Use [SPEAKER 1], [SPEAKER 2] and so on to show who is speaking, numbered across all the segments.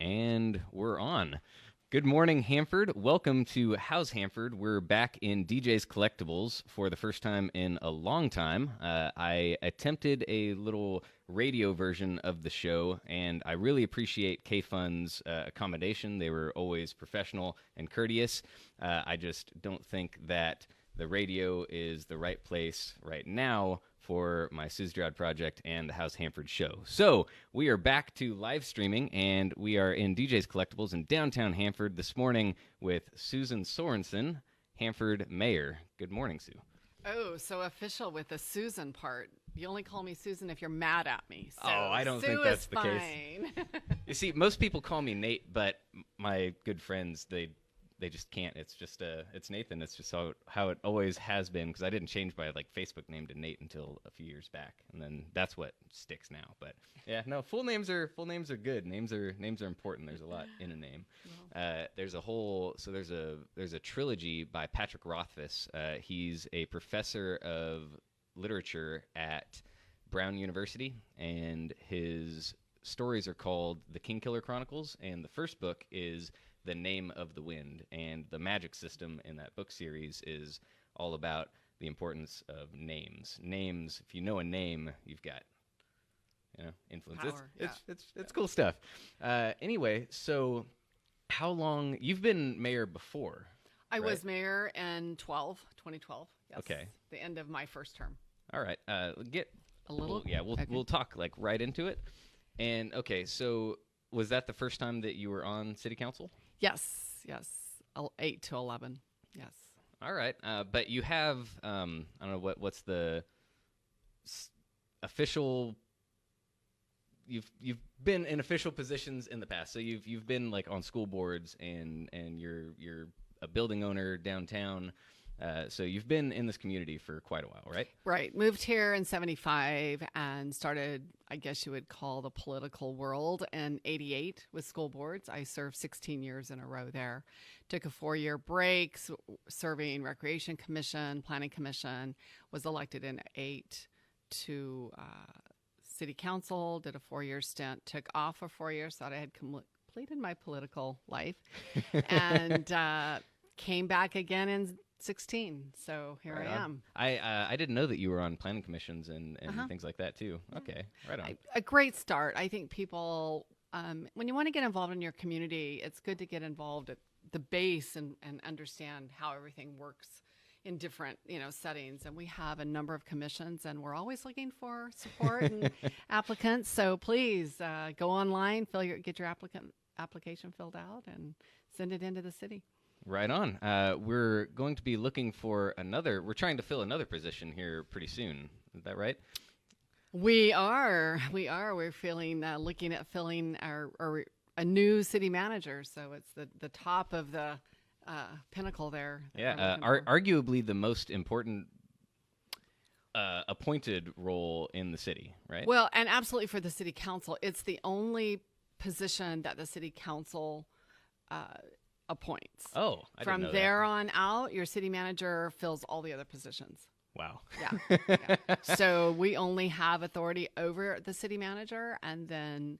[SPEAKER 1] And we're on. Good morning, Hanford. Welcome to How's Hanford. We're back in DJ's Collectibles for the first time in a long time. I attempted a little radio version of the show, and I really appreciate K-Fun's accommodation. They were always professional and courteous. I just don't think that the radio is the right place right now for my Ssussdriad project and the How's Hanford show. So we are back to live streaming, and we are in DJ's Collectibles in downtown Hanford this morning with Susan Sorensen, Hanford Mayor. Good morning, Sue.
[SPEAKER 2] Oh, so official with the Susan part. You only call me Susan if you're mad at me. So
[SPEAKER 1] I don't think that's the case. You see, most people call me Nate, but my good friends, they just can't. It's just it's Nathan. It's just how it always has been, because I didn't change my Facebook name to Nate until a few years back, and then that's what sticks now. But yeah, no, full names are good. Names are important. There's a lot in a name. There's a trilogy by Patrick Rothfuss. He's a professor of literature at Brown University, and his stories are called The Kingkiller Chronicles, and the first book is The Name of the Wind, and the magic system in that book series is all about the importance of names. Names, if you know a name, you've got, influence.
[SPEAKER 2] Power,
[SPEAKER 1] It's cool stuff. Anyway, so how long, you've been mayor before?
[SPEAKER 2] I
[SPEAKER 1] right?
[SPEAKER 2] was mayor in 2012. Yes.
[SPEAKER 1] Okay.
[SPEAKER 2] The end of my first term.
[SPEAKER 1] All right.
[SPEAKER 2] Okay.
[SPEAKER 1] We'll talk right into it. And okay, so was that the first time that you were on city council?
[SPEAKER 2] Yes. 8 to 11. Yes.
[SPEAKER 1] All right. But you have, I don't know, what's the official, you've been in official positions in the past. So you've been on school boards, and you're a building owner downtown. So you've been in this community for quite a while, right?
[SPEAKER 2] Right. Moved here in 75 and started, I guess you would call, the political world in 88 with school boards. I served 16 years in a row there. Took a 4-year break, serving Recreation Commission, Planning Commission, was elected in 8 to City Council, did a 4-year stint, took off for 4 years, thought I had completed my political life, and came back again in 16. So here I am.
[SPEAKER 1] I didn't know that you were on planning commissions and things like that too. Okay, right on.
[SPEAKER 2] A great start. I think people, when you want to get involved in your community, it's good to get involved at the base and understand how everything works in different settings. And we have a number of commissions, and we're always looking for support and applicants. So please go online, get your application filled out, and send it into the city.
[SPEAKER 1] Right on. We're going to be looking for we're trying to fill another position here pretty soon. Is that right?
[SPEAKER 2] We are. We're looking at filling a new city manager. So it's the top of the pinnacle there.
[SPEAKER 1] Yeah. Arguably the most important appointed role in the city, right?
[SPEAKER 2] Well, and absolutely for the city council. It's the only position that the city council appoints.
[SPEAKER 1] Oh, I didn't know
[SPEAKER 2] From there on out, your city manager fills all the other positions.
[SPEAKER 1] Wow.
[SPEAKER 2] Yeah. So we only have authority over the city manager, and then,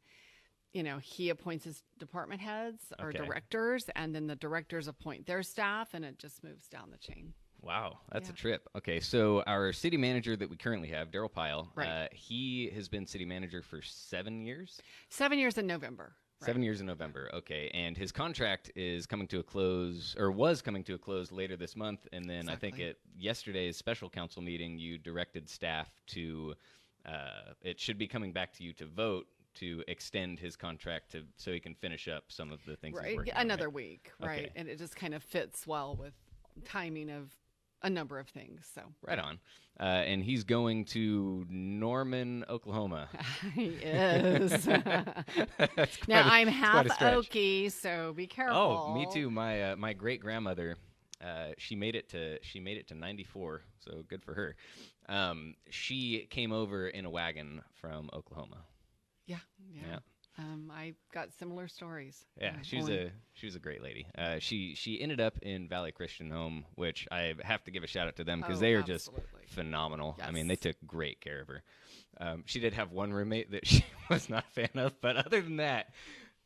[SPEAKER 2] he appoints his department heads or directors, and then the directors appoint their staff, and it just moves down the chain.
[SPEAKER 1] Wow, that's a trip. Okay, so our city manager that we currently have, Daryl Pyle,
[SPEAKER 2] right.
[SPEAKER 1] He has been city manager for 7 years?
[SPEAKER 2] 7 years in November. Right.
[SPEAKER 1] 7 years in November, okay. And his contract is coming to a close, or was coming to a close later this month. And then I think at yesterday's special council meeting, you directed staff to, it should be coming back to you to vote to extend his contract so he can finish up some of the things he's working on.
[SPEAKER 2] Another week, right?
[SPEAKER 1] Okay.
[SPEAKER 2] And it just kind of fits well with timing of a number of things. So
[SPEAKER 1] right on. And he's going to Norman, Oklahoma.
[SPEAKER 2] He is. Now I'm half Okie, so be careful.
[SPEAKER 1] Oh, me too. My great grandmother, she made it to 94, so good for her. She came over in a wagon from Oklahoma.
[SPEAKER 2] Yeah. I got similar stories.
[SPEAKER 1] Yeah, she was a great lady. She ended up in Valley Christian Home, which I have to give a shout out to them because they are just phenomenal.
[SPEAKER 2] Yes.
[SPEAKER 1] I mean, they took great care of her. She did have one roommate that she was not a fan of, but other than that,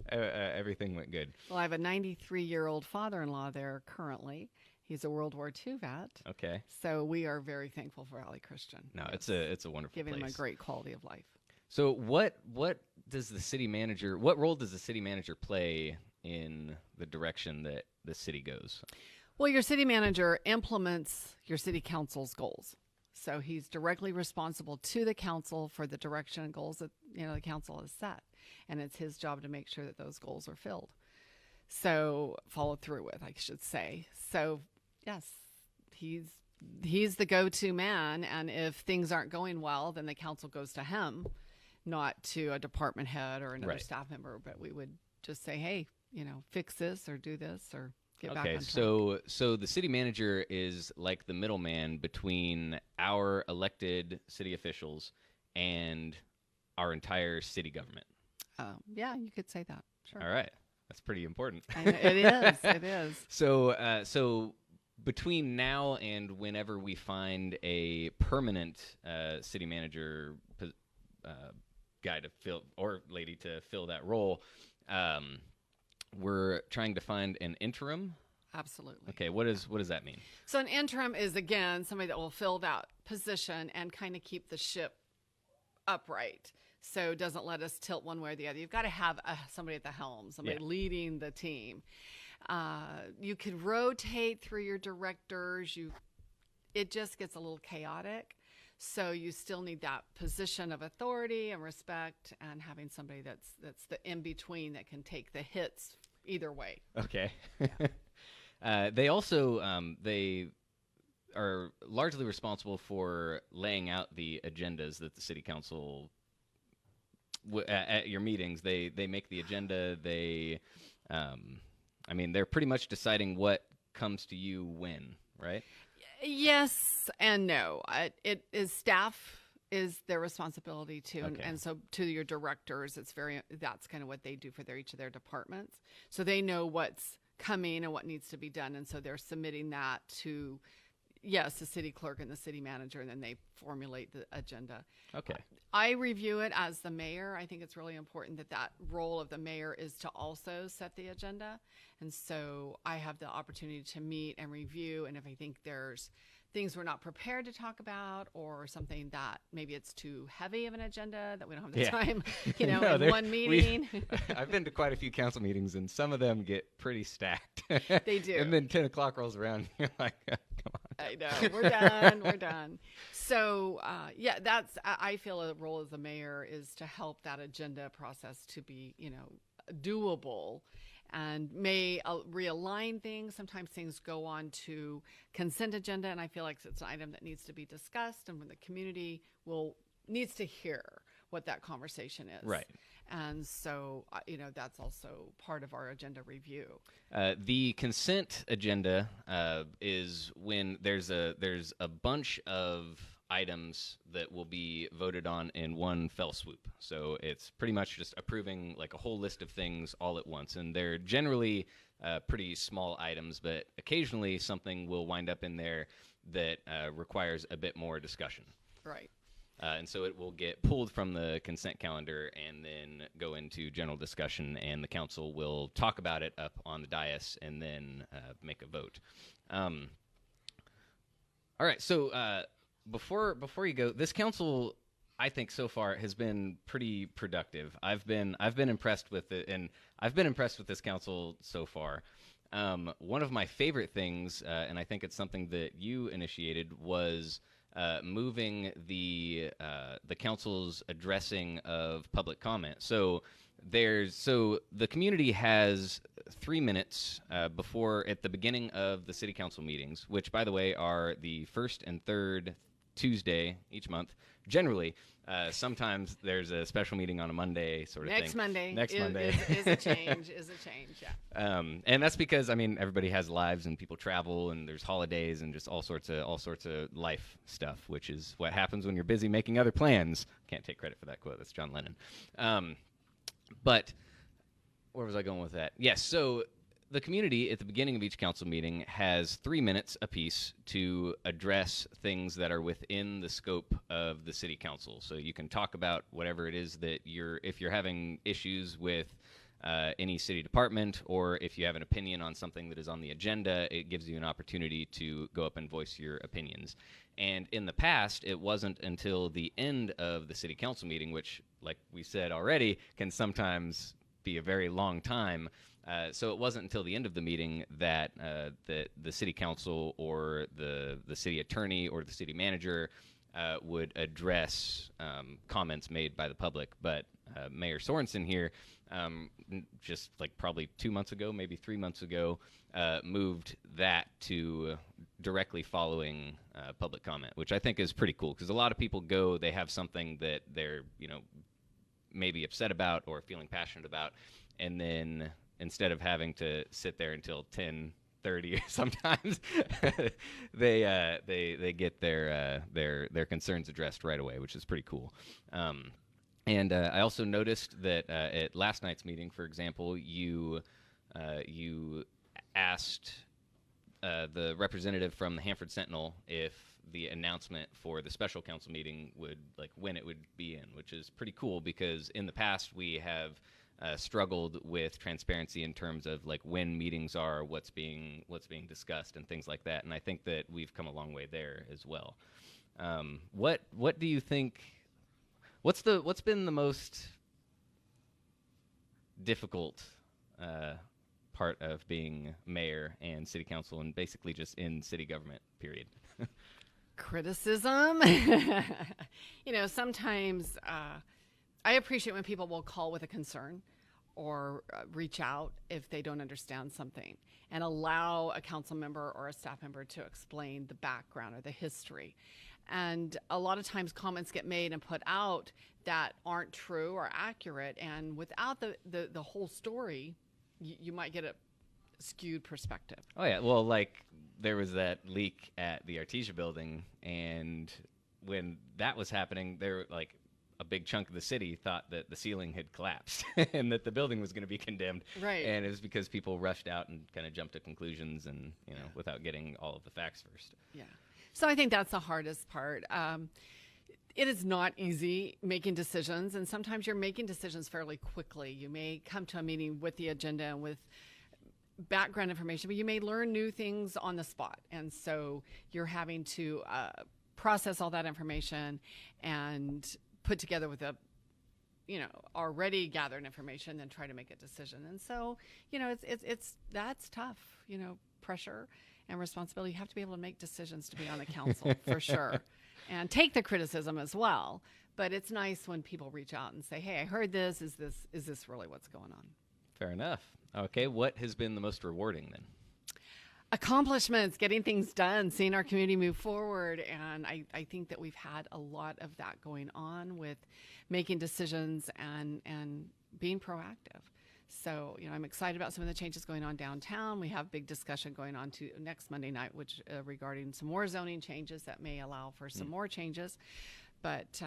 [SPEAKER 1] Everything went good.
[SPEAKER 2] Well, I have a 93-year-old father-in-law there currently. He's a World War II vet.
[SPEAKER 1] Okay.
[SPEAKER 2] So we are very thankful for Valley Christian.
[SPEAKER 1] No, it's a wonderful
[SPEAKER 2] giving
[SPEAKER 1] place.
[SPEAKER 2] Him a great quality of life.
[SPEAKER 1] So what does the city manager, what role does the city manager play in the direction that the city goes?
[SPEAKER 2] Well, your city manager implements your city council's goals. So he's directly responsible to the council for the direction and goals that the council has set. And it's his job to make sure that those goals are filled. So followed through with, I should say. So yes, he's the go-to man. And if things aren't going well, then the council goes to him, not to a department head or another staff member. But we would just say, hey, fix this or do this or get back on track.
[SPEAKER 1] So the city manager is like the middleman between our elected city officials and our entire city government.
[SPEAKER 2] Yeah, you could say that. Sure.
[SPEAKER 1] All right. That's pretty important.
[SPEAKER 2] It is. It is.
[SPEAKER 1] So between now and whenever we find a permanent city manager guy to fill or lady to fill that role, we're trying to find an interim.
[SPEAKER 2] Absolutely.
[SPEAKER 1] Okay. What does that mean?
[SPEAKER 2] So an interim is, again, somebody that will fill that position and kind of keep the ship upright. So it doesn't let us tilt one way or the other. You've got to have somebody at the helm, somebody leading the team. You could rotate through your directors. It just gets a little chaotic. So you still need that position of authority and respect, and having somebody that's the in-between that can take the hits either way.
[SPEAKER 1] Okay. Yeah. They also they are largely responsible for laying out the agendas that the city council at your meetings. They make the agenda. They're pretty much deciding what comes to you when, right?
[SPEAKER 2] Yes and no. It is staff is their responsibility too,
[SPEAKER 1] Okay.
[SPEAKER 2] and so to your directors, that's kind of what they do for each of their departments. So they know what's coming and what needs to be done, and so they're submitting that to the city clerk and the city manager, and then they formulate the agenda.
[SPEAKER 1] Okay.
[SPEAKER 2] I review it as the mayor. I think it's really important that role of the mayor is to also set the agenda. And so I have the opportunity to meet and review. And if I think there's things we're not prepared to talk about, or something that maybe it's too heavy of an agenda that we don't have the time, in one meeting.
[SPEAKER 1] I've been to quite a few council meetings, and some of them get pretty stacked.
[SPEAKER 2] They do.
[SPEAKER 1] And then 10 o'clock rolls around, and you're like, come on.
[SPEAKER 2] I know. We're done. So, I feel a role as the mayor is to help that agenda process to be, doable, and may realign things. Sometimes things go on to consent agenda, and I feel like it's an item that needs to be discussed, and when the community needs to hear what that conversation is.
[SPEAKER 1] Right.
[SPEAKER 2] And so, that's also part of our agenda review.
[SPEAKER 1] The consent agenda is when there's a bunch of items that will be voted on in one fell swoop. So it's pretty much just approving like a whole list of things all at once. And they're generally pretty small items, but occasionally something will wind up in there that requires a bit more discussion.
[SPEAKER 2] Right.
[SPEAKER 1] And so it will get pulled from the consent calendar and then go into general discussion, and the council will talk about it up on the dais and then make a vote. All right, so before you go, this council, I think so far has been pretty productive. I've been impressed with it, and I've been impressed with this council so far. One of my favorite things, and I think it's something that you initiated, was moving the council's addressing of public comment. So the community has 3 minutes before at the beginning of the city council meetings, which, by the way, are the first and third Tuesday each month. Generally, sometimes there's a special meeting on a Monday sort of
[SPEAKER 2] Next
[SPEAKER 1] thing.
[SPEAKER 2] Monday is a change. Yeah.
[SPEAKER 1] And that's because everybody has lives and people travel and there's holidays and just all sorts of life stuff, which is what happens when you're busy making other plans. Can't take credit for that quote. That's John Lennon. But where was I going with that? Yes. So the community at the beginning of each council meeting has 3 minutes apiece to address things that are within the scope of the city council. So you can talk about whatever it is that if you're having issues with any city department, or if you have an opinion on something that is on the agenda, it gives you an opportunity to go up and voice your opinions. And in the past, it wasn't until the end of the city council meeting, which, like we said already, can sometimes be a very long time. So it wasn't until the end of the meeting that the city council or the city attorney or the city manager would address comments made by the public. But Mayor Sorensen here, just like probably 2 months ago, maybe 3 months ago, moved that to directly following public comment, which I think is pretty cool, because a lot of people go, they have something that they're, maybe upset about or feeling passionate about, and then instead of having to sit there until 10:30 sometimes, they get their concerns addressed right away, which is pretty cool. And I also noticed that at last night's meeting, for example, you asked the representative from the Hanford Sentinel if the announcement for the special council meeting would, like, when it would be in, which is pretty cool, because in the past we have struggled with transparency in terms of like when meetings are, what's being discussed, and things like that. And I think that we've come a long way there as well. What do you think? What's been the most difficult part of being mayor and city council, and basically just in city government, period?
[SPEAKER 2] Criticism. Sometimes I appreciate when people will call with a concern or reach out if they don't understand something, and allow a council member or a staff member to explain the background or the history. And a lot of times comments get made and put out that aren't true or accurate, and without the whole story, you might get a skewed perspective.
[SPEAKER 1] Oh yeah, well, like there was that leak at the Artesia building, and when that was happening, there like a big chunk of the city thought that the ceiling had collapsed and that the building was going to be condemned.
[SPEAKER 2] Right.
[SPEAKER 1] And it was because people rushed out and kind of jumped to conclusions, and without getting all of the facts first.
[SPEAKER 2] Yeah. So I think that's the hardest part. It is not easy making decisions, and sometimes you're making decisions fairly quickly. You may come to a meeting with the agenda and with background information, but you may learn new things on the spot. And so you're having to process all that information and put together with a already gathered information, then try to make a decision. And so that's tough. Pressure and responsibility. You have to be able to make decisions to be on the council for sure, and take the criticism as well. But it's nice when people reach out and say, "Hey, I heard this. Is this really what's going on?"
[SPEAKER 1] Fair enough. Okay, what has been the most rewarding then?
[SPEAKER 2] Accomplishments, getting things done, seeing our community move forward. And I think that we've had a lot of that going on with making decisions and being proactive. So, I'm excited about some of the changes going on downtown. We have big discussion going on to next Monday night, which regarding some more zoning changes that may allow for some more changes. But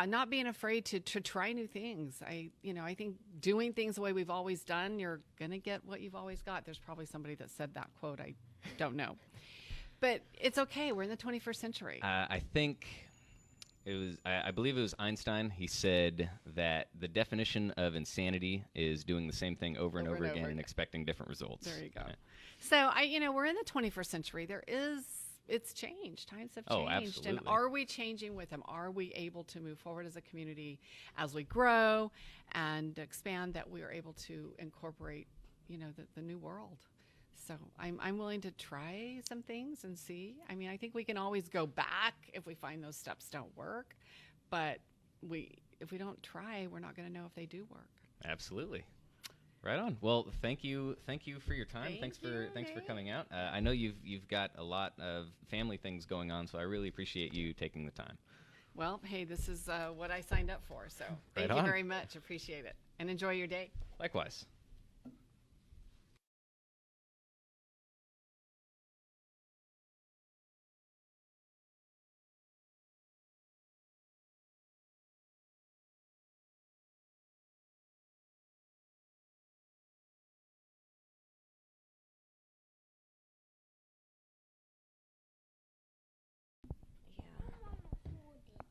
[SPEAKER 2] not being afraid to try new things. I think doing things the way we've always done, you're going to get what you've always got. There's probably somebody that said that quote. I don't know. But it's okay. We're in the 21st century.
[SPEAKER 1] I think I believe it was Einstein. He said that the definition of insanity is doing the same thing over and over again and expecting different results.
[SPEAKER 2] There you go. Yeah. So we're in the 21st century. It's changed. Times have changed.
[SPEAKER 1] Oh, absolutely.
[SPEAKER 2] And are we changing with them? Are we able to move forward as a community as we grow and expand, that we are able to incorporate, the new world? So I'm willing to try some things and see. I think we can always go back if we find those steps don't work. But if we don't try, we're not going to know if they do work.
[SPEAKER 1] Absolutely. Right on. Well, thank you for your time. Thanks for coming out. I know you've got a lot of family things going on, so I really appreciate you taking the time.
[SPEAKER 2] Well, hey, this is what I signed up for, so thank you very much. Appreciate it, and enjoy your day.
[SPEAKER 1] Likewise.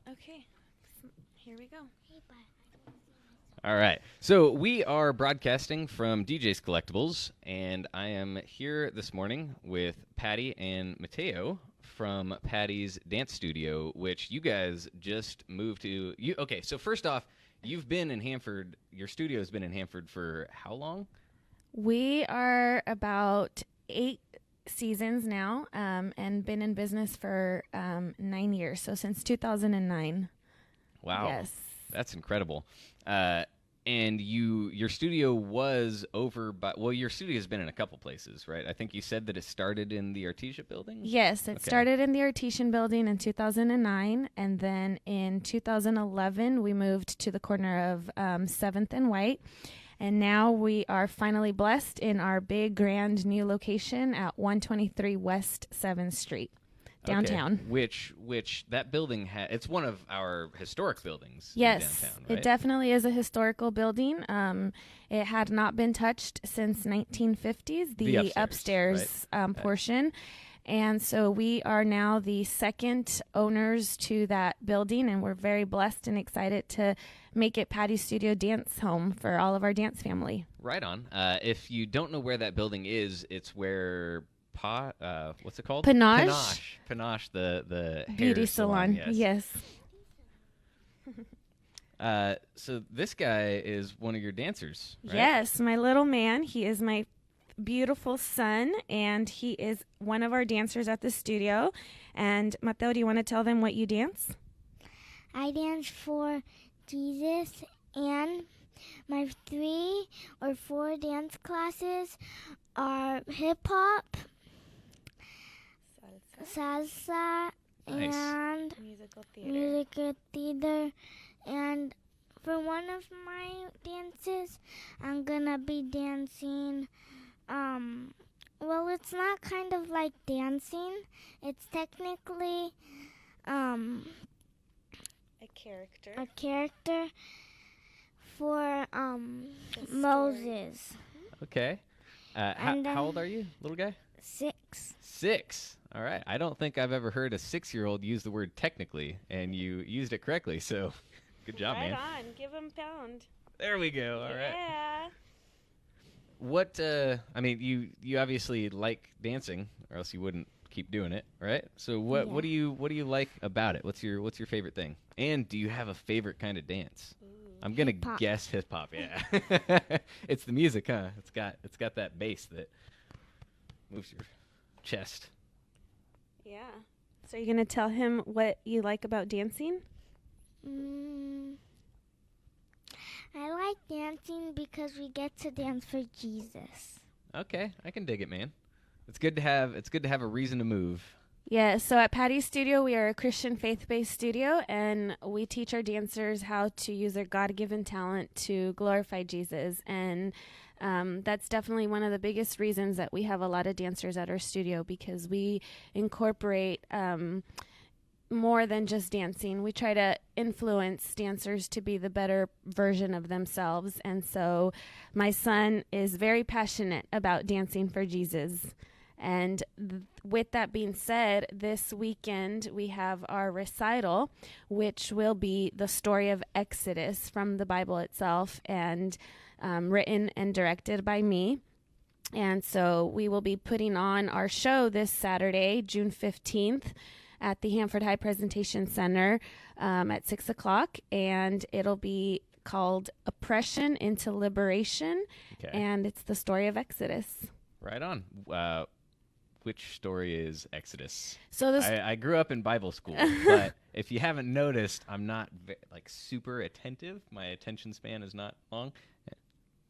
[SPEAKER 3] Okay, here we go.
[SPEAKER 1] All right. So we are broadcasting from DJ's Collectibles, and I am here this morning with P.A.T.Y and Mateo from P.A.T.Y's Dance Studio, which you guys just moved to. Okay, so first off, you've been in Hanford. Your studio has been in Hanford for how long?
[SPEAKER 3] We are about 8 seasons now, and been in business for 9 years, so since 2009.
[SPEAKER 1] Wow.
[SPEAKER 3] Yes.
[SPEAKER 1] That's incredible. And your studio was over by, well, your studio has been in a couple places, right? I think you said that it started in the Artesia building?
[SPEAKER 3] Yes, it started in the Artesian building in 2009, and then in 2011 we moved to the corner of 7th and White, and now we are finally blessed in our big, grand new location at 123 West 7th Street. Downtown.
[SPEAKER 1] Okay. Which that building it's one of our historic buildings.
[SPEAKER 3] Yes,
[SPEAKER 1] in downtown, right?
[SPEAKER 3] It definitely is a historical building. It had not been touched since 1950s, the upstairs
[SPEAKER 1] right?
[SPEAKER 3] portion. And so we are now the second owners to that building, and we're very blessed and excited to make it P.A.T.Y Studio dance home for all of our dance family.
[SPEAKER 1] Right on. If you don't know where that building is, it's where what's it called?
[SPEAKER 3] Panache,
[SPEAKER 1] the
[SPEAKER 3] beauty
[SPEAKER 1] hair
[SPEAKER 3] salon. Yes.
[SPEAKER 1] So this guy is one of your dancers, right?
[SPEAKER 3] Yes, my little man. He is my beautiful son, and he is one of our dancers at the studio. And Mateo, do you want to tell them what you dance?
[SPEAKER 4] I dance for Jesus, and my 3 or 4 dance classes are hip-hop, salsa,
[SPEAKER 1] Nice.
[SPEAKER 4] and musical theater. And for one of my dances, I'm gonna be dancing, well, it's not kind of like dancing. It's technically a character for Moses.
[SPEAKER 1] Okay. How old are you, little guy?
[SPEAKER 4] 6.
[SPEAKER 1] 6. All right. I don't think I've ever heard a 6-year-old use the word technically, and you used it correctly. So, good job, man.
[SPEAKER 3] Right on. Give him a pound.
[SPEAKER 1] There we go. All right.
[SPEAKER 3] Yeah.
[SPEAKER 1] What? I mean, you obviously like dancing, or else you wouldn't keep doing it, right? So what?
[SPEAKER 4] Yeah.
[SPEAKER 1] What do you like about it? What's your favorite thing? And do you have a favorite kind of dance? I'm gonna
[SPEAKER 4] Hip-hop.
[SPEAKER 1] guess hip hop. Yeah. It's the music, huh? It's got that bass that moves your chest.
[SPEAKER 3] Yeah. So you're going to tell him what you like about dancing?
[SPEAKER 4] I like dancing because we get to dance for Jesus.
[SPEAKER 1] Okay, I can dig it, man. It's good to have a reason to move.
[SPEAKER 3] Yeah, so at P.A.T.Y Studio, we are a Christian faith-based studio, and we teach our dancers how to use their God-given talent to glorify Jesus. And that's definitely one of the biggest reasons that we have a lot of dancers at our studio, because we incorporate more than just dancing. We try to influence dancers to be the better version of themselves. And so my son is very passionate about dancing for Jesus. And with that being said, this weekend we have our recital, which will be the story of Exodus from the Bible itself, and written and directed by me. And so we will be putting on our show this Saturday, June 15th, at the Hanford High Presentation Center at 6 o'clock. And it'll be called Oppression into Liberation.
[SPEAKER 1] Okay.
[SPEAKER 3] And it's the story of Exodus.
[SPEAKER 1] Right on. Which story is Exodus?
[SPEAKER 3] So this
[SPEAKER 1] I grew up in Bible school, but if you haven't noticed, I'm not super attentive. My attention span is not long.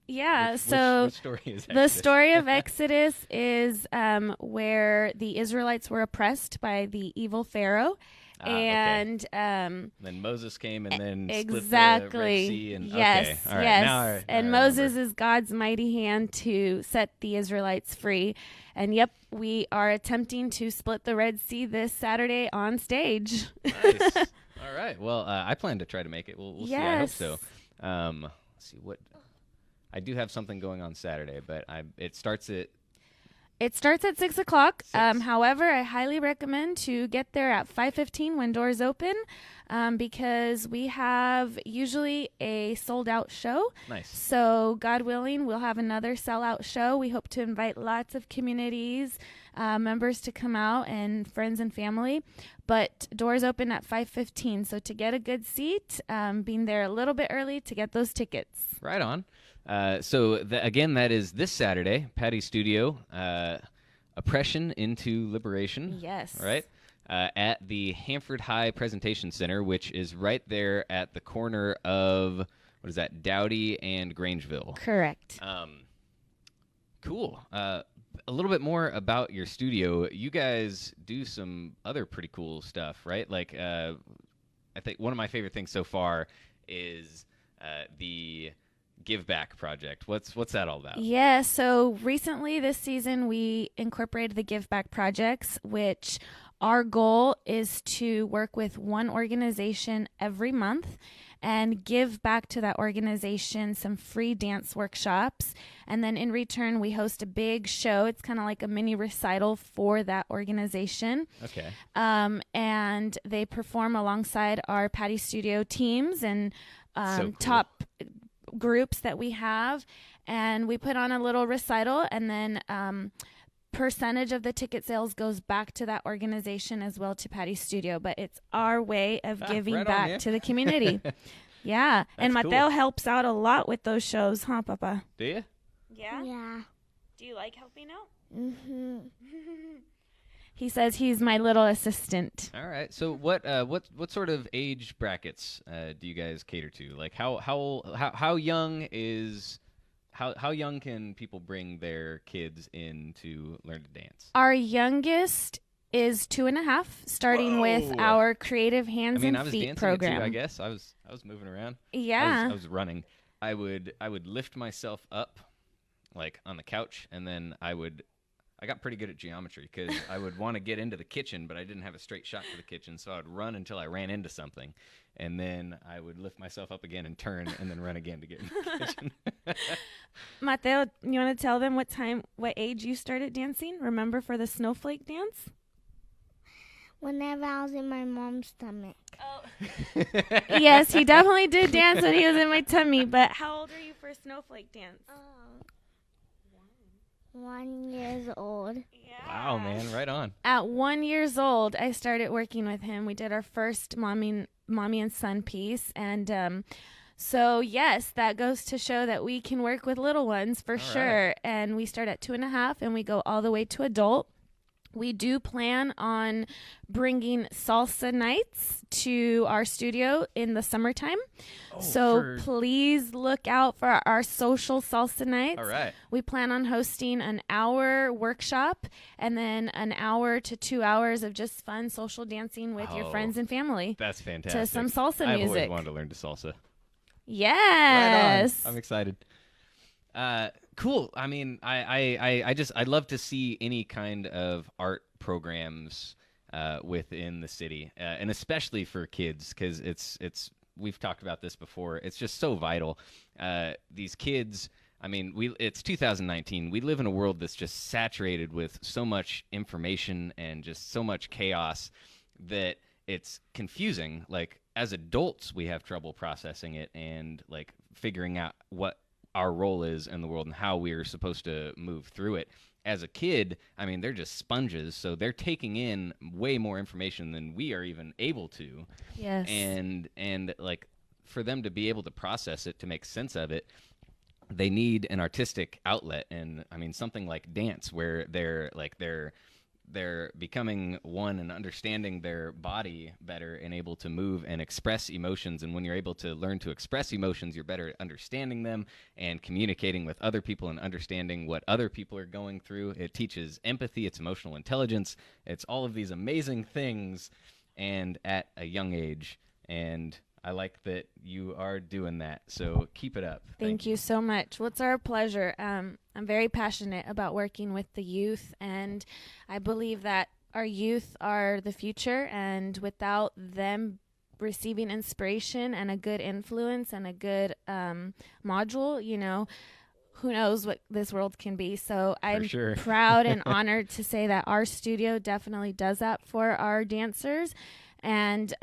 [SPEAKER 3] Yeah,
[SPEAKER 1] Which story is Exodus?
[SPEAKER 3] The story of Exodus is where the Israelites were oppressed by the evil Pharaoh. And
[SPEAKER 1] then Moses came and then
[SPEAKER 3] exactly.
[SPEAKER 1] split the Red Sea. And,
[SPEAKER 3] yes,
[SPEAKER 1] okay. All right.
[SPEAKER 3] yes.
[SPEAKER 1] Now I
[SPEAKER 3] and
[SPEAKER 1] remember.
[SPEAKER 3] Moses is God's mighty hand to set the Israelites free. And yep, we are attempting to split the Red Sea this Saturday on stage.
[SPEAKER 1] Nice. All right. Well, I plan to try to make it. We'll see. I hope so. Let's see what. I do have something going on Saturday, but it starts at
[SPEAKER 3] It starts at 6 o'clock.
[SPEAKER 1] 6.
[SPEAKER 3] However, I highly recommend to get there at 5:15 when doors open, because we have usually a sold-out show.
[SPEAKER 1] Nice.
[SPEAKER 3] So, God willing, we'll have another sell-out show. We hope to invite lots of communities, members to come out, and friends and family. But doors open at 5:15. So to get a good seat, being there a little bit early to get those tickets.
[SPEAKER 1] Right on. Again, that is this Saturday, P.A.T.Y Studio, Oppression into Liberation.
[SPEAKER 3] Yes.
[SPEAKER 1] Right? At the Hanford High Presentation Center, which is right there at the corner of, what is that, Dowdy and Grangeville.
[SPEAKER 3] Correct.
[SPEAKER 1] Cool. A little bit more about your studio. You guys do some other pretty cool stuff, right? Like, I think one of my favorite things so far is the Give Back project. What's that all about?
[SPEAKER 3] Yeah, so recently this season we incorporated the Give Back projects, which our goal is to work with one organization every month and give back to that organization some free dance workshops. And then in return, we host a big show. It's kind of like a mini recital for that organization.
[SPEAKER 1] Okay.
[SPEAKER 3] And they perform alongside our P.A.T.Y Studio teams and
[SPEAKER 1] So cool.
[SPEAKER 3] top groups that we have. And we put on a little recital, and then percentage of the ticket sales goes back to that organization as well to P.A.T.Y Studio, but it's our way of giving
[SPEAKER 1] right on,
[SPEAKER 3] back
[SPEAKER 1] yeah.
[SPEAKER 3] to the community. Yeah, and
[SPEAKER 1] That's
[SPEAKER 3] Mateo
[SPEAKER 1] cool.
[SPEAKER 3] helps out a lot with those shows, huh, Papa?
[SPEAKER 1] Do you?
[SPEAKER 3] Yeah.
[SPEAKER 4] Yeah.
[SPEAKER 3] Do you like helping out?
[SPEAKER 4] Mm-hmm.
[SPEAKER 3] He says he's my little assistant.
[SPEAKER 1] All right. So what sort of age brackets do you guys cater to? Like how young is how young can people bring their kids in to learn to dance?
[SPEAKER 3] Our youngest is 2.5, starting with
[SPEAKER 1] Whoa.
[SPEAKER 3] our creative hands
[SPEAKER 1] I
[SPEAKER 3] and
[SPEAKER 1] was
[SPEAKER 3] feet
[SPEAKER 1] dancing
[SPEAKER 3] program.
[SPEAKER 1] it too, I guess. I was moving around.
[SPEAKER 3] Yeah.
[SPEAKER 1] I was running. I would lift myself up like on the couch, and then I got pretty good at geometry because I would want to get into the kitchen, but I didn't have a straight shot to the kitchen, so I would run until I ran into something, and then I would lift myself up again and turn, and then run again to get in the kitchen.
[SPEAKER 3] Mateo, you want to tell them what age you started dancing? Remember for the snowflake dance?
[SPEAKER 4] Whenever I was in my mom's stomach.
[SPEAKER 3] Oh. Yes, he definitely did dance when he was in my tummy, but how old are you for snowflake dance?
[SPEAKER 4] 1 year old.
[SPEAKER 3] Yeah.
[SPEAKER 1] Wow, man, right on.
[SPEAKER 3] At 1 year old, I started working with him. We did our first mommy and son piece, and so yes, that goes to show that we can work with little ones for sure.
[SPEAKER 1] Right.
[SPEAKER 3] And we start at 2.5, and we go all the way to adult. We do plan on bringing salsa nights to our studio in the summertime. So please look out for our social salsa nights.
[SPEAKER 1] All right.
[SPEAKER 3] We plan on hosting an hour workshop and then an hour to 2 hours of just fun social dancing with your friends and family.
[SPEAKER 1] That's fantastic.
[SPEAKER 3] To some salsa
[SPEAKER 1] I've
[SPEAKER 3] music.
[SPEAKER 1] always wanted to learn to salsa.
[SPEAKER 3] Yes.
[SPEAKER 1] Right on. I'm excited. Cool. I mean, I'd love to see any kind of art programs within the city, and especially for kids, because we've talked about this before. It's just so vital. These kids. I mean, it's 2019. We live in a world that's just saturated with so much information and just so much chaos that it's confusing. Like, as adults, we have trouble processing it and like figuring out what our role is in the world and how we're supposed to move through it. As a kid, I mean, they're just sponges, so they're taking in way more information than we are even able to.
[SPEAKER 3] Yes.
[SPEAKER 1] And like, for them to be able to process it, to make sense of it, they need an artistic outlet. And I mean, something like dance, where they're becoming one and understanding their body better and able to move and express emotions. And when you're able to learn to express emotions, you're better at understanding them and communicating with other people and understanding what other people are going through. It teaches empathy, it's emotional intelligence, it's all of these amazing things, and at a young age. And I like that you are doing that, so keep it up.
[SPEAKER 3] Thank you so much. Well, it's our pleasure. I'm very passionate about working with the youth, and I believe that our youth are the future, and without them receiving inspiration and a good influence and a good module, who knows what this world can be. So I'm
[SPEAKER 1] sure.
[SPEAKER 3] proud and honored to say that our studio definitely does that for our dancers. And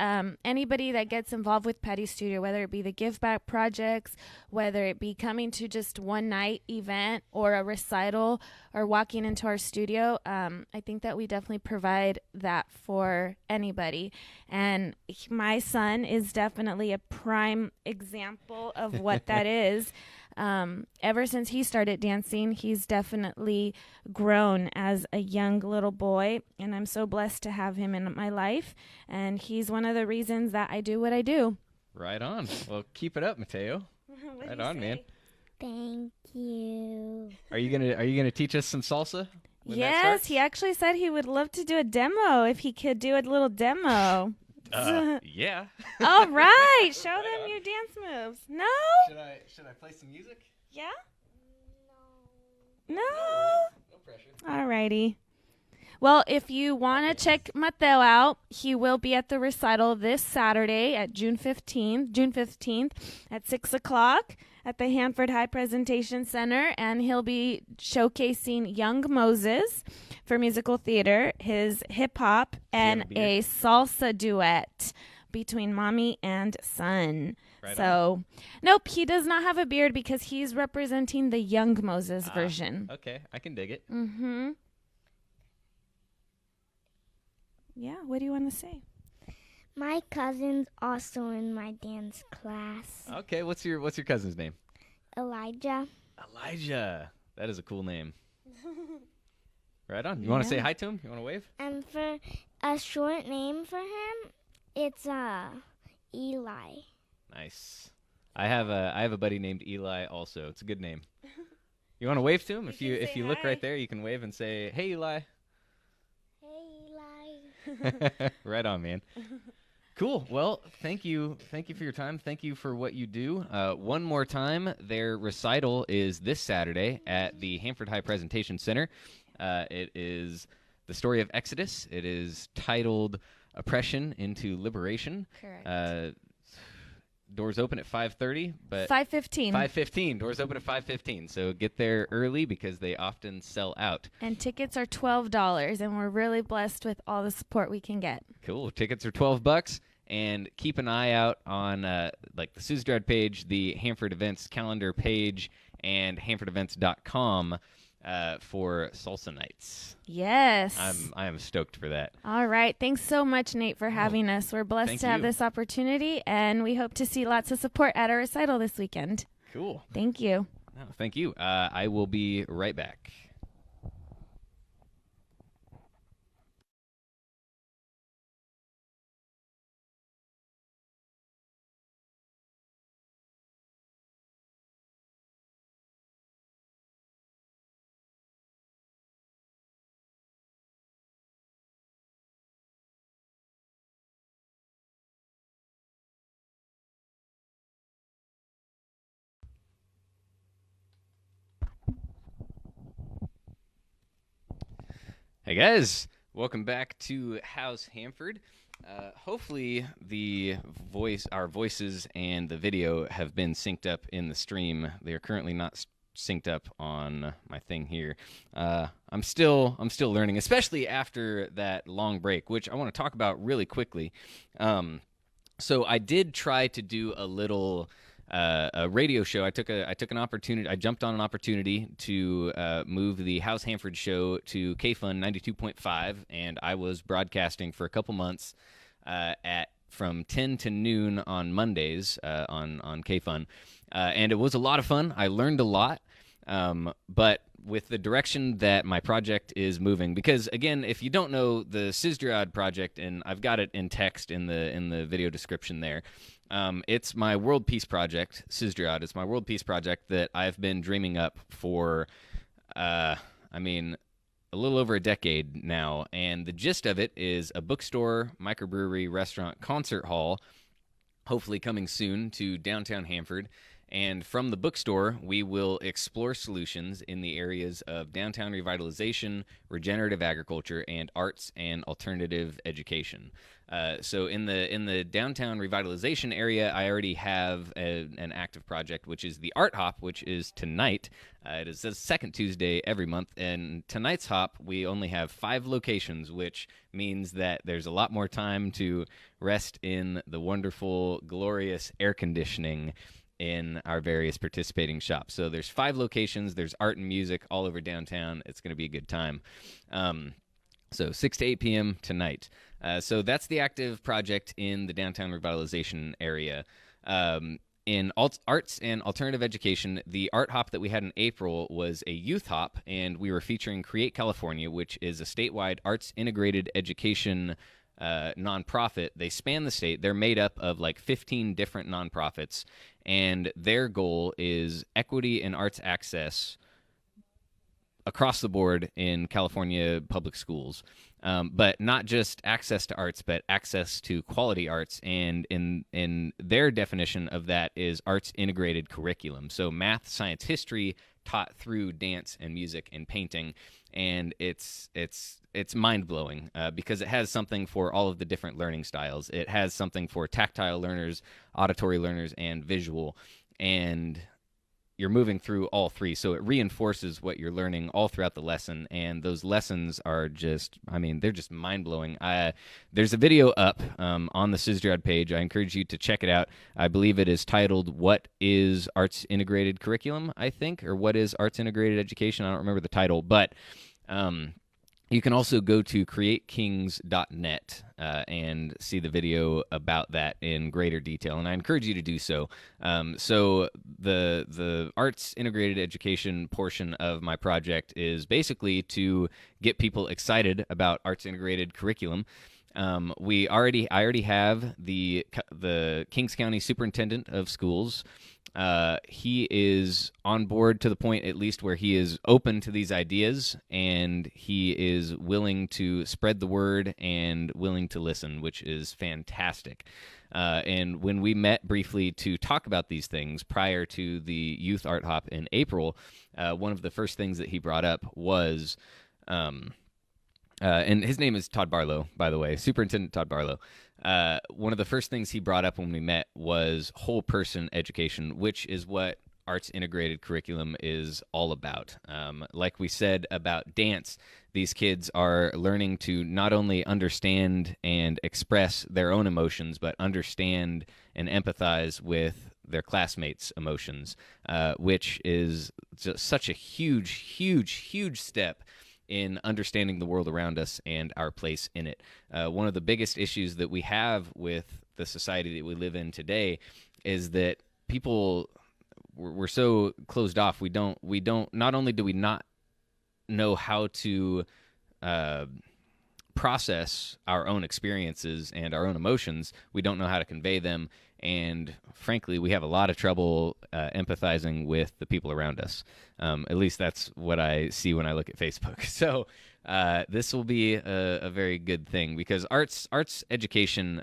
[SPEAKER 3] anybody that gets involved with P.A.T.Y Studio, whether it be the Give Back projects, whether it be coming to just one night event or a recital or walking into our studio, I think that we definitely provide that for anybody. And my son is definitely a prime example of what that is. Ever since he started dancing, he's definitely grown as a young little boy, and I'm so blessed to have him in my life, and he's one of the reasons that I do what I do.
[SPEAKER 1] Right on. Well, keep it up, Mateo. Right on, man.
[SPEAKER 4] Thank you.
[SPEAKER 1] Are you gonna teach us some salsa?
[SPEAKER 3] Yes, he actually said he would love to do a demo if he could do a little demo.
[SPEAKER 1] Yeah.
[SPEAKER 3] All right, show them your dance moves. No?
[SPEAKER 1] Should I play some music?
[SPEAKER 3] Yeah? No?
[SPEAKER 1] No pressure.
[SPEAKER 3] All righty. Well, if you want to check Mateo out, he will be at the recital this Saturday at June 15th at 6 o'clock at the Hanford High Presentation Center, and he'll be showcasing Young Moses for musical theater, his hip-hop, and a salsa duet between mommy and son.
[SPEAKER 1] Right
[SPEAKER 3] so, nope, he does not have a beard because he's representing the Young Moses version.
[SPEAKER 1] Okay, I can dig it.
[SPEAKER 3] Mm-hmm. Yeah, what do you want to say?
[SPEAKER 4] My cousin's also in my dance class.
[SPEAKER 1] Okay, what's your cousin's name?
[SPEAKER 4] Elijah.
[SPEAKER 1] Elijah. That is a cool name. Right on. You want to say hi to him? You want to wave?
[SPEAKER 4] And for a short name for him, it's Eli.
[SPEAKER 1] Nice. I have a buddy named Eli also. It's a good name. You want to wave to him? If you look right there, you can wave and say, "Hey, Eli."
[SPEAKER 4] Hey, Eli.
[SPEAKER 1] Right on, man. Cool. Well, thank you for your time. Thank you for what you do. One more time, their recital is this Saturday at the Hanford High Presentation Center. It is the story of Exodus. It is titled "Oppression into Liberation."
[SPEAKER 3] Correct.
[SPEAKER 1] Doors open at 5:30, but
[SPEAKER 3] 5:15.
[SPEAKER 1] 5:15. Doors open at 5:15. So get there early because they often sell out.
[SPEAKER 3] And tickets are $12, and we're really blessed with all the support we can get.
[SPEAKER 1] Cool. Tickets are $12, and keep an eye out on like the Ssussdriad page, the Hanford Events calendar page, and hanfordevents.com for salsa nights.
[SPEAKER 3] Yes.
[SPEAKER 1] I am stoked for that.
[SPEAKER 3] All right. Thanks so much, Nate, for having us. We're blessed to have this opportunity, and we hope to see lots of support at our recital this weekend.
[SPEAKER 1] Cool.
[SPEAKER 3] Thank you.
[SPEAKER 1] No, thank you. I will be right back. Hey guys, welcome back to House Hanford. Hopefully our voices and the video have been synced up in the stream. They are currently not synced up on my thing here. I'm still learning, especially after that long break, which I want to talk about really quickly. So I did try to do a little a radio show. I took an opportunity. I jumped on an opportunity to move the House Hanford show to KFUN 92.5, and I was broadcasting for a couple months from 10 to noon on Mondays on KFUN, and it was a lot of fun. I learned a lot, but with the direction that my project is moving, because again, if you don't know the Ssussdriad project, and I've got it in text in the video description there. It's my world peace project, Ssussdriad. It's my world peace project that I've been dreaming up for, a little over a decade now. And the gist of it is a bookstore, microbrewery, restaurant, concert hall, hopefully coming soon to downtown Hanford. And from the bookstore, we will explore solutions in the areas of downtown revitalization, regenerative agriculture, and arts and alternative education. So in the downtown revitalization area, I already have an active project, which is the Art Hop, which is tonight. It is the second Tuesday every month, and tonight's hop, we only have 5 locations, which means that there's a lot more time to rest in the wonderful, glorious air conditioning in our various participating shops. So there's 5 locations. There's art and music all over downtown. It's going to be a good time. So 6 to 8 p.m. tonight. So that's the active project in the downtown revitalization area. In arts and alternative education, the art hop that we had in April was a youth hop, and we were featuring Create California, which is a statewide arts integrated education nonprofit. They span the state. They're made up of like 15 different nonprofits, and their goal is equity and arts access across the board in California public schools. But not just access to arts, but access to quality arts. And in their definition of that is arts integrated curriculum. So math, science, history taught through dance and music and painting. And it's mind-blowing because it has something for all of the different learning styles. It has something for tactile learners, auditory learners, and visual. And you're moving through all 3, so it reinforces what you're learning all throughout the lesson, and those lessons are just, they're just mind-blowing. There's a video up on the Ssussdriad page. I encourage you to check it out. I believe it is titled, What is Arts Integrated Curriculum, I think, or What is Arts Integrated Education? I don't remember the title, but you can also go to createkings.net and see the video about that in greater detail, and I encourage you to do so. So the arts integrated education portion of my project is basically to get people excited about arts integrated curriculum. I already have the Kings County Superintendent of Schools. He is on board to the point, at least, where he is open to these ideas, and he is willing to spread the word and willing to listen, which is fantastic. And when we met briefly to talk about these things prior to the Youth Art Hop in April, one of the first things that he brought up was, and his name is Todd Barlow, by the way, Superintendent Todd Barlow. One of the first things he brought up when we met was whole person education, which is what arts integrated curriculum is all about. Like we said about dance, these kids are learning to not only understand and express their own emotions, but understand and empathize with their classmates' emotions, which is just such a huge step in understanding the world around us and our place in it. One of the biggest issues that we have with the society that we live in today is that we're so closed off. We don't, not only do we not know how to process our own experiences and our own emotions, we don't know how to convey them, and frankly, we have a lot of trouble empathizing with the people around us. At least that's what I see when I look at Facebook. So this will be a very good thing, because arts education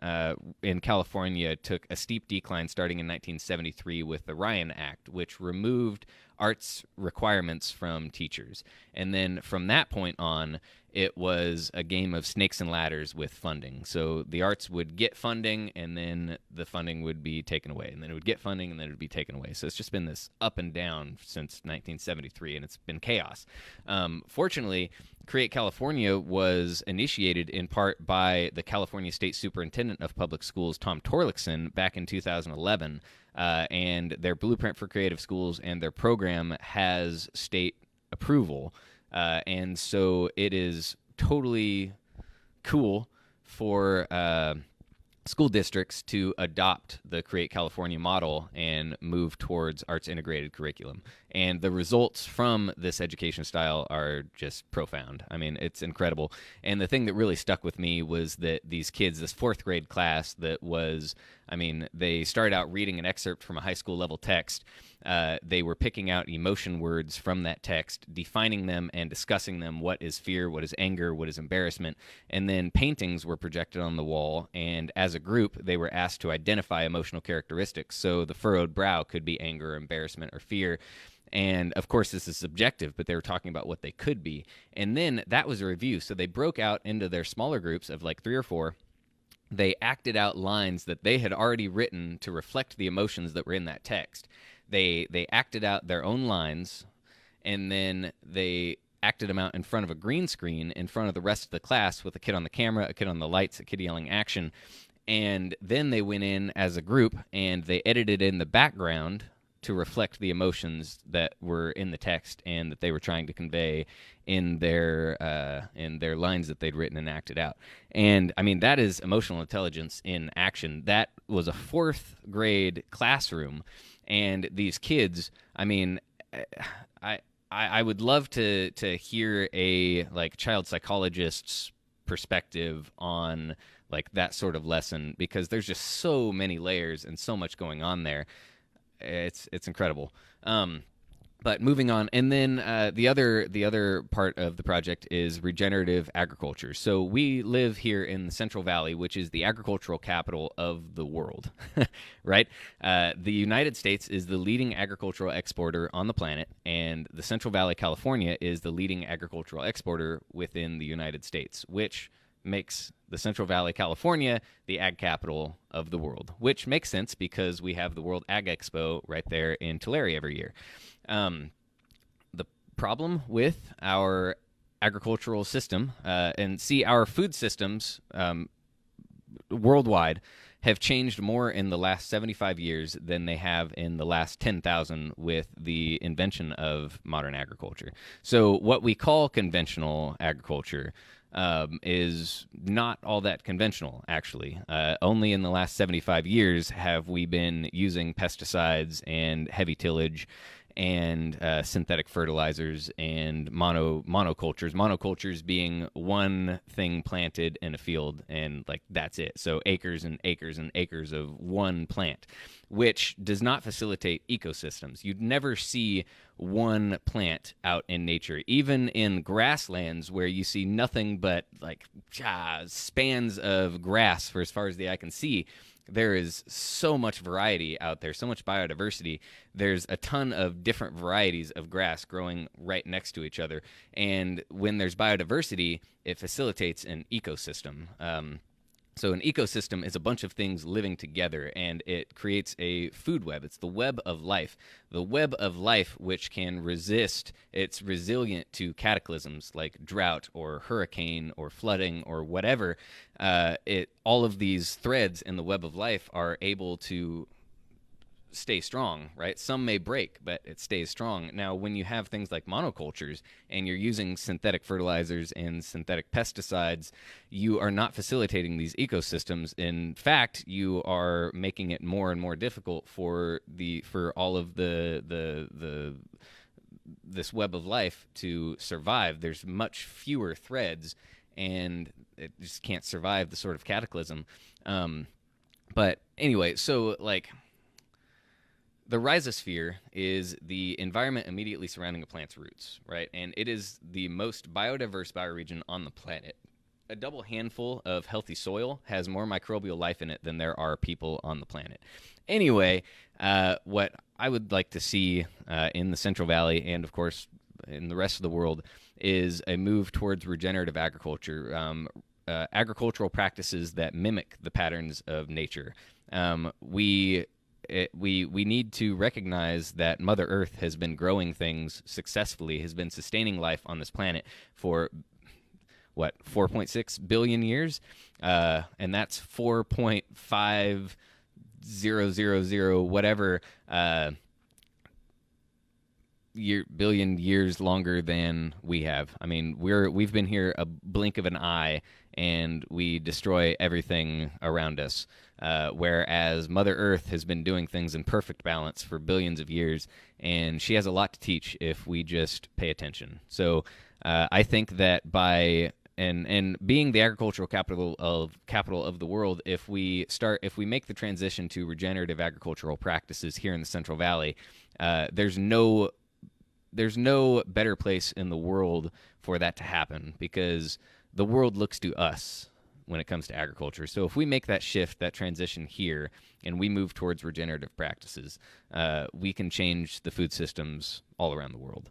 [SPEAKER 1] in California took a steep decline starting in 1973 with the Ryan Act, which removed arts requirements from teachers. And then from that point on, it was a game of snakes and ladders with funding. So the arts would get funding, and then the funding would be taken away, and then it would get funding, and then it would be taken away. So it's just been this up and down since 1973, and it's been chaos. Fortunately, Create California was initiated in part by the California State Superintendent of Public Schools, Tom Torlakson, back in 2011, and their Blueprint for Creative Schools and their program has state approval. And so it is totally cool for school districts to adopt the Create California model and move towards arts integrated curriculum. And the results from this education style are just profound. I mean, it's incredible. And the thing that really stuck with me was that these kids, this 4th grade class that was, I mean, they started out reading an excerpt from a high school level text. They were picking out emotion words from that text, defining them and discussing them. What is fear? What is anger? What is embarrassment? And then paintings were projected on the wall. And as a group, they were asked to identify emotional characteristics. So the furrowed brow could be anger, embarrassment, or fear. And of course, this is subjective, but they were talking about what they could be. And then that was a review. So they broke out into their smaller groups of like 3 or 4. They acted out lines that they had already written to reflect the emotions that were in that text. They acted out their own lines, and then they acted them out in front of a green screen in front of the rest of the class with a kid on the camera, a kid on the lights, a kid yelling action. And then they went in as a group and they edited in the background to reflect the emotions that were in the text and that they were trying to convey in their lines that they'd written and acted out. And I mean, that is emotional intelligence in action. That was a 4th grade classroom, and these kids, I mean, I would love to hear a like child psychologist's perspective on like that sort of lesson, because there's just so many layers and so much going on there. It's incredible. But moving on, and then the other part of the project is regenerative agriculture. So we live here in the Central Valley, which is the agricultural capital of the world, right? The United States is the leading agricultural exporter on the planet, and the Central Valley, California, is the leading agricultural exporter within the United States, which makes the Central Valley, California, the ag capital of the world, which makes sense because we have the World Ag Expo right there in Tulare every year. The problem with our agricultural system, and see, our food systems worldwide have changed more in the last 75 years than they have in the last 10,000 with the invention of modern agriculture. So what we call conventional agriculture is not all that conventional, actually. Only in the last 75 years have we been using pesticides and heavy tillage and synthetic fertilizers and monocultures. Monocultures being one thing planted in a field, and like that's it. So acres and acres and acres of one plant, which does not facilitate ecosystems. You'd never see one plant out in nature, even in grasslands where you see nothing but like spans of grass for as far as the eye can see. There is so much variety out there, so much biodiversity. There's a ton of different varieties of grass growing right next to each other. And when there's biodiversity, it facilitates an ecosystem. So an ecosystem is a bunch of things living together, and it creates a food web. It's the web of life. The web of life which can resist, it's resilient to cataclysms like drought or hurricane or flooding or whatever. All of these threads in the web of life are able to stay strong, right? Some may break, but it stays strong. Now, when you have things like monocultures and you're using synthetic fertilizers and synthetic pesticides, you are not facilitating these ecosystems. In fact, you are making it more and more difficult for all of this web of life to survive. There's much fewer threads, and it just can't survive the sort of cataclysm. But anyway, so like, the rhizosphere is the environment immediately surrounding a plant's roots, right? And it is the most biodiverse bioregion on the planet. A double handful of healthy soil has more microbial life in it than there are people on the planet. Anyway, what I would like to see in the Central Valley and, of course, in the rest of the world is a move towards regenerative agriculture, agricultural practices that mimic the patterns of nature. We need to recognize that Mother Earth has been growing things successfully, has been sustaining life on this planet for, 4.6 billion years? And that's 4.5000 whatever billion years longer than we have. I mean, we've been here a blink of an eye, and we destroy everything around us. Whereas Mother Earth has been doing things in perfect balance for billions of years, and she has a lot to teach if we just pay attention. So I think that by and being the agricultural capital of the world, if we make the transition to regenerative agricultural practices here in the Central Valley, there's no better place in the world for that to happen, because the world looks to us when it comes to agriculture. So if we make that shift, that transition here, and we move towards regenerative practices, we can change the food systems all around the world.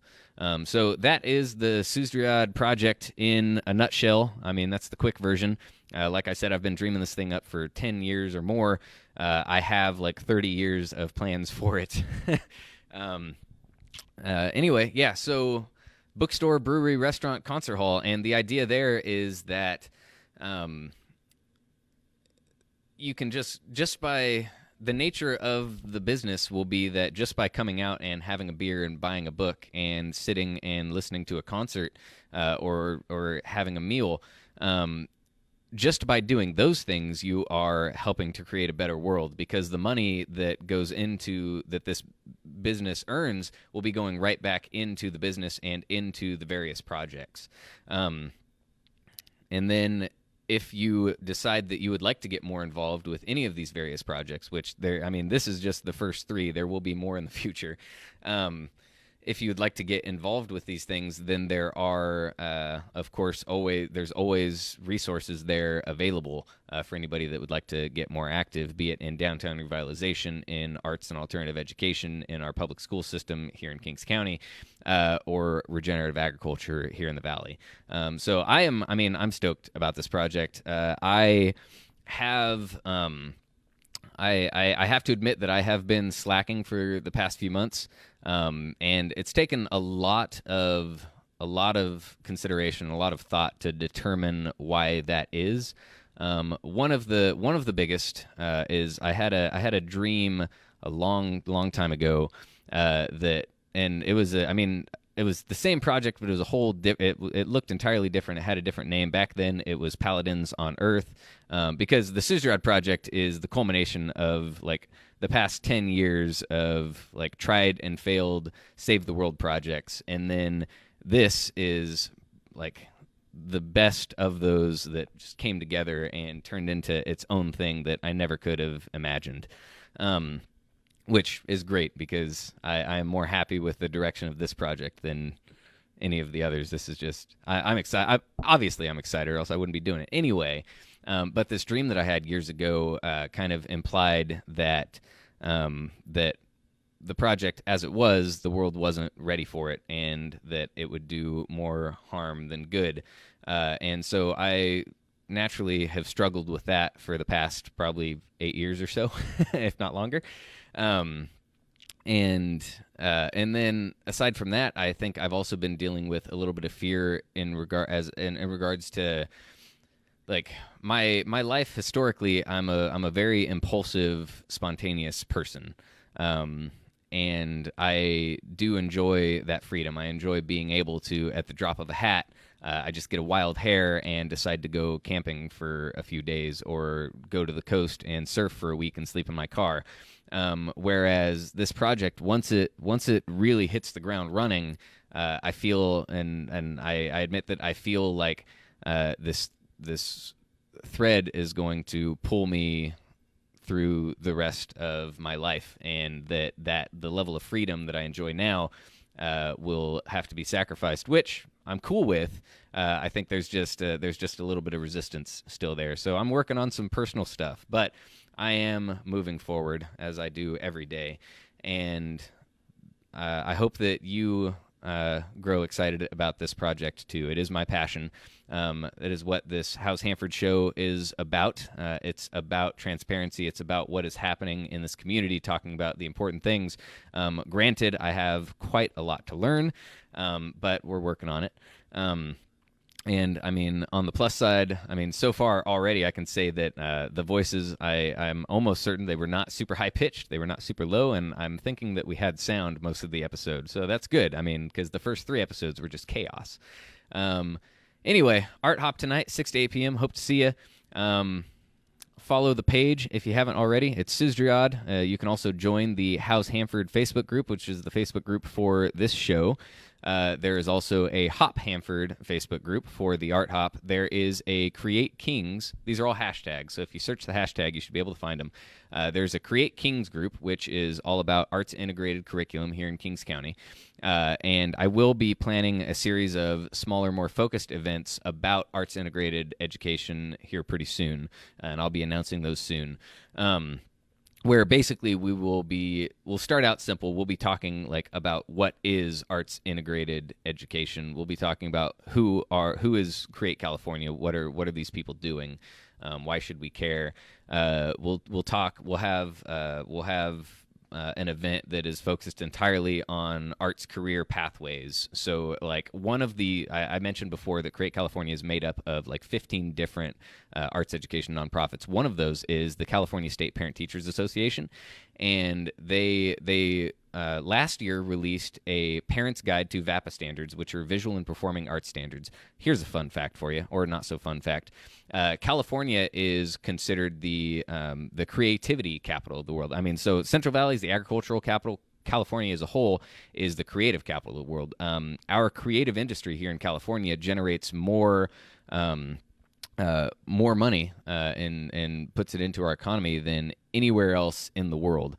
[SPEAKER 1] So that is the Ssussdriad project in a nutshell. I mean, that's the quick version. Like I said, I've been dreaming this thing up for 10 years or more. I have like 30 years of plans for it. Anyway, yeah, so bookstore, brewery, restaurant, concert hall, and the idea there is that you can just by the nature of the business will be that just by coming out and having a beer and buying a book and sitting and listening to a concert or having a meal, just by doing those things, you are helping to create a better world, because the money that goes into that this business earns will be going right back into the business and into the various projects. And then if you decide that you would like to get more involved with any of these various projects, which this is just the first 3, there will be more in the future. If you'd like to get involved with these things, then there are, of course, there's always resources there available for anybody that would like to get more active, be it in downtown revitalization, in arts and alternative education, in our public school system here in Kings County, or regenerative agriculture here in the Valley. So I'm stoked about this project. I have to admit that I have been slacking for the past few months. And it's taken a lot of consideration, a lot of thought to determine why that is. One of the biggest is I had a dream a long time ago that, and it was it was the same project, but it was it looked entirely different. It had a different name. Back then it was Paladins on Earth, because the Ssussdriad project is the culmination of like the past 10 years of like tried and failed save the world projects. And then this is like the best of those that just came together and turned into its own thing that I never could have imagined. Which is great, because I am more happy with the direction of this project than any of the others. This is just, I'm excited. Obviously I'm excited, or else I wouldn't be doing it anyway. But this dream that I had years ago kind of implied that that the project as it was, the world wasn't ready for it, and that it would do more harm than good. And so I naturally have struggled with that for the past probably 8 years or so, if not longer. And then aside from that, I think I've also been dealing with a little bit of fear in regards to like my life. Historically, I'm a very impulsive, spontaneous person. And I do enjoy that freedom. I enjoy being able to, at the drop of a hat, I just get a wild hair and decide to go camping for a few days, or go to the coast and surf for a week and sleep in my car. Whereas this project, once it really hits the ground running, I feel, and I admit that I feel like this thread is going to pull me through the rest of my life, and that the level of freedom that I enjoy now will have to be sacrificed, which I'm cool with. I think there's just a little bit of resistance still there. So I'm working on some personal stuff, but I am moving forward, as I do every day. And I hope that you grow excited about this project too. It is my passion. It is what this How's Hanford show is about. It's about transparency. It's about what is happening in this community, talking about the important things. Granted, I have quite a lot to learn, but we're working on it. And I mean, on the plus side, I mean, so far already, I can say that the voices, I'm almost certain they were not super high pitched, they were not super low, and I'm thinking that we had sound most of the episode, so that's good. I mean, because the first 3 episodes were just chaos. Anyway, Art Hop tonight, 6 to 8 p.m. Hope to see you. Follow the page if you haven't already. It's Ssussdriad. You can also join the How's Hanford Facebook group, which is the Facebook group for this show. There is also a Hop Hanford Facebook group for the Art Hop. There is a Create Kings. These are all hashtags, so if you search the hashtag, you should be able to find them. There's a Create Kings group, which is all about arts integrated curriculum here in Kings County. And I will be planning a series of smaller, more focused events about arts integrated education here pretty soon, and I'll be announcing those soon. Where basically we'll start out simple. We'll be talking like about what is arts integrated education. We'll be talking about who is Create California. What are these people doing? Why should we care? We'll have an event that is focused entirely on arts career pathways. So like one of I mentioned before that Create California is made up of like 15 different arts education nonprofits. One of those is the California State Parent Teachers Association, and they last year released a Parent's Guide to VAPA standards, which are visual and performing arts standards. Here's a fun fact for you, or not so fun fact. California is considered the creativity capital of the world. I mean, so Central Valley is the agricultural capital. California as a whole is the creative capital of the world. Our creative industry here in California generates more money and puts it into our economy than anywhere else in the world.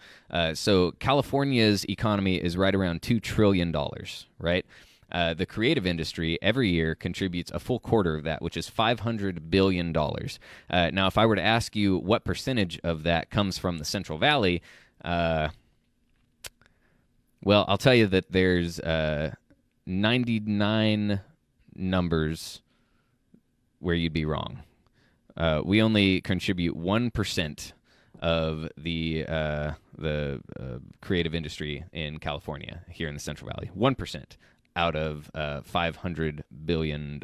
[SPEAKER 1] So California's economy is right around $2 trillion, right? The creative industry every year contributes a full quarter of that, which is $500 billion. Now, if I were to ask you what percentage of that comes from the Central Valley, well, I'll tell you that there's 99 numbers where you'd be wrong. We only contribute 1% of the creative industry in California here in the Central Valley. 1% out of $500 billion.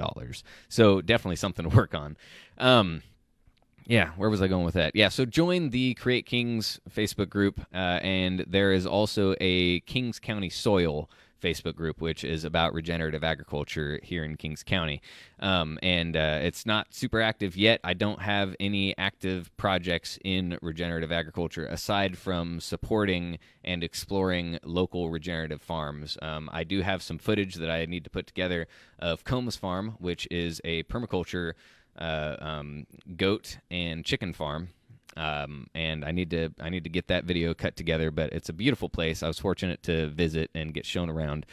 [SPEAKER 1] So definitely something to work on. Yeah, where was I going with that? Yeah, so join the Create Kings Facebook group, and there is also a Kings County Soil Facebook group, which is about regenerative agriculture here in Kings County. And it's not super active yet. I don't have any active projects in regenerative agriculture aside from supporting and exploring local regenerative farms. I do have some footage that I need to put together of Combs Farm, which is a permaculture goat and chicken farm. And I need to get that video cut together, but it's a beautiful place. I was fortunate to visit and get shown around.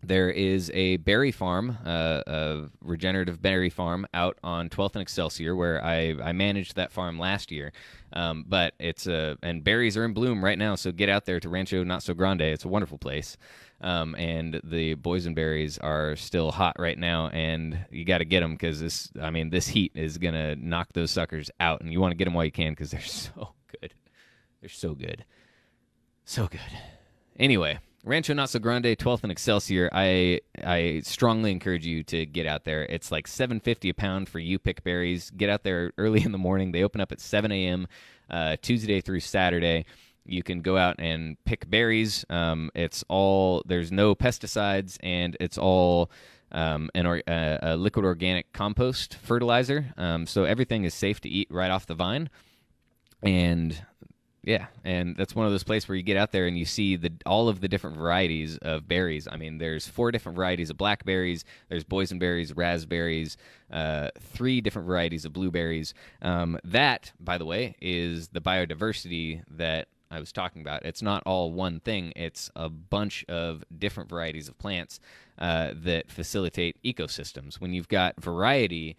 [SPEAKER 1] There is a berry farm, a regenerative berry farm out on 12th and Excelsior, where I managed that farm last year. But and berries are in bloom right now, so get out there to Rancho Not So Grande. It's a wonderful place. And the boysenberries are still hot right now, and you got to get them because this heat is gonna knock those suckers out, and you want to get them while you can because they're so good. They're so good, so good. Anyway, Rancho Not So Grande, 12th and Excelsior. I strongly encourage you to get out there. It's like $7.50 a pound for you pick berries. Get out there early in the morning. They open up at 7 a.m. Tuesday through Saturday. You can go out and pick berries. There's no pesticides, and it's all a liquid organic compost fertilizer. So everything is safe to eat right off the vine. And yeah, and that's one of those places where you get out there and you see all of the different varieties of berries. I mean, there's 4 different varieties of blackberries. There's boysenberries, raspberries, 3 different varieties of blueberries. That, by the way, is the biodiversity that I was talking about. It's not all one thing. It's a bunch of different varieties of plants that facilitate ecosystems. When you've got variety,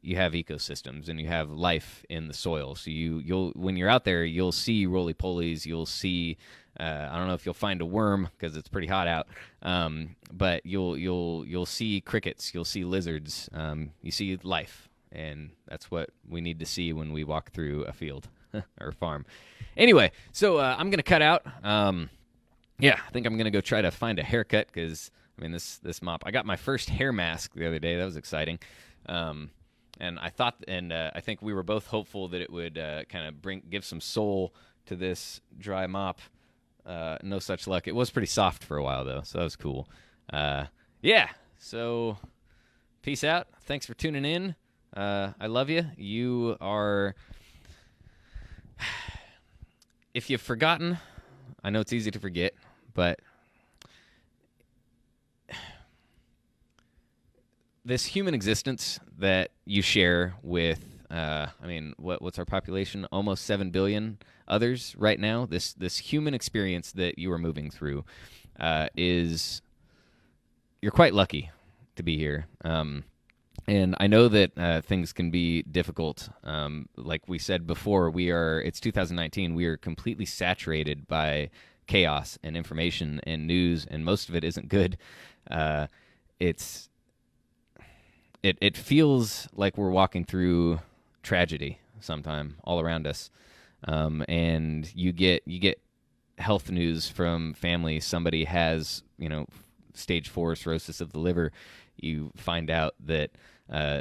[SPEAKER 1] you have ecosystems and you have life in the soil. So you'll when you're out there, you'll see roly-polies. You'll see I don't know if you'll find a worm because it's pretty hot out, but you'll see crickets. You'll see lizards. You see life, and that's what we need to see when we walk through a field or farm. Anyway, so I'm going to cut out. Yeah, I think I'm going to go try to find a haircut because I mean, this mop. I got my first hair mask the other day. That was exciting. And I thought, I think we were both hopeful that it would kind of give some soul to this dry mop. No such luck. It was pretty soft for a while, though, so that was cool. Yeah, so peace out. Thanks for tuning in. I love you. You are... If you've forgotten, I know it's easy to forget, but this human existence that you share with, what's our population? Almost 7 billion others right now. This human experience that you are moving through is, you're quite lucky to be here. And I know that things can be difficult. Like we said before, it's 2019. We are completely saturated by chaos and information and news, and most of it isn't good. It feels like we're walking through tragedy sometime all around us. And you get health news from family. Somebody has, stage 4 cirrhosis of the liver. You find out that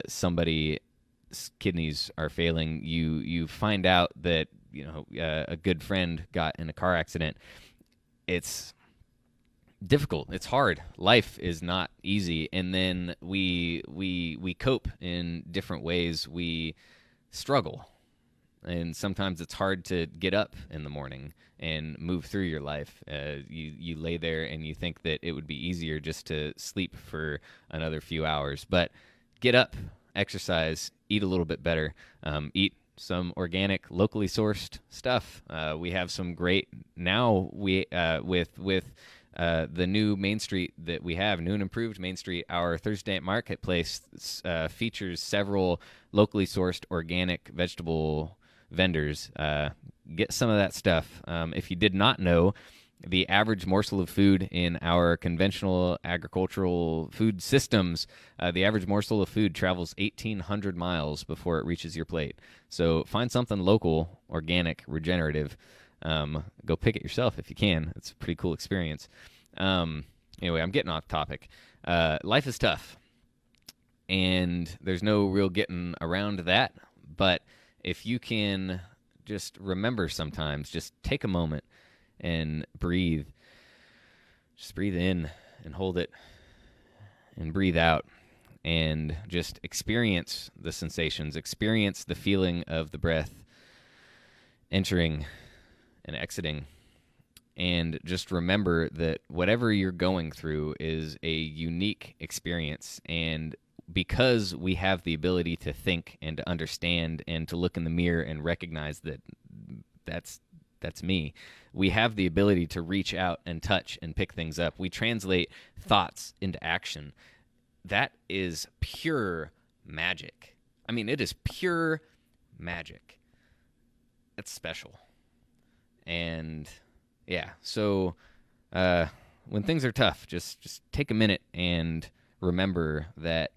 [SPEAKER 1] somebody's kidneys are failing. You find out that a good friend got in a car accident. It's difficult. It's hard. Life is not easy, and then we cope in different ways. We struggle, and sometimes it's hard to get up in the morning and move through your life. You lay there and you think that it would be easier just to sleep for another few hours, but get up, exercise, eat a little bit better, eat some organic, locally sourced stuff. We have some great now. With the new Main Street that we have, new and improved Main Street, our Thursday Marketplace features several locally sourced organic vegetable vendors. Get some of that stuff. If you did not know, the average morsel of food in our conventional agricultural food systems, the average morsel of food travels 1,800 miles before it reaches your plate. So find something local, organic, regenerative. Go pick it yourself if you can. It's a pretty cool experience. Anyway, I'm getting off topic. Life is tough, and there's no real getting around that. But if you can just remember sometimes, just take a moment and breathe. Just breathe in and hold it and breathe out, and just experience the sensations, experience the feeling of the breath entering and exiting. And just remember that whatever you're going through is a unique experience. And because we have the ability to think and to understand and to look in the mirror and recognize that that's me, we have the ability to reach out and touch and pick things up. We translate thoughts into action. That is pure magic. I mean, it is pure magic. It's special. And yeah, so when things are tough, just take a minute and remember that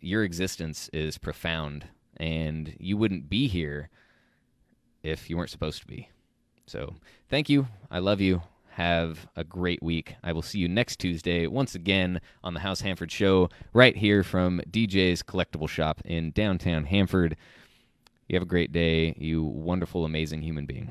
[SPEAKER 1] your existence is profound, and you wouldn't be here if you weren't supposed to be. So thank you. I love you. Have a great week. I will see you next Tuesday once again on the House Hanford Show right here from DJ's Collectible Shop in downtown Hanford. You have a great day, you wonderful, amazing human being.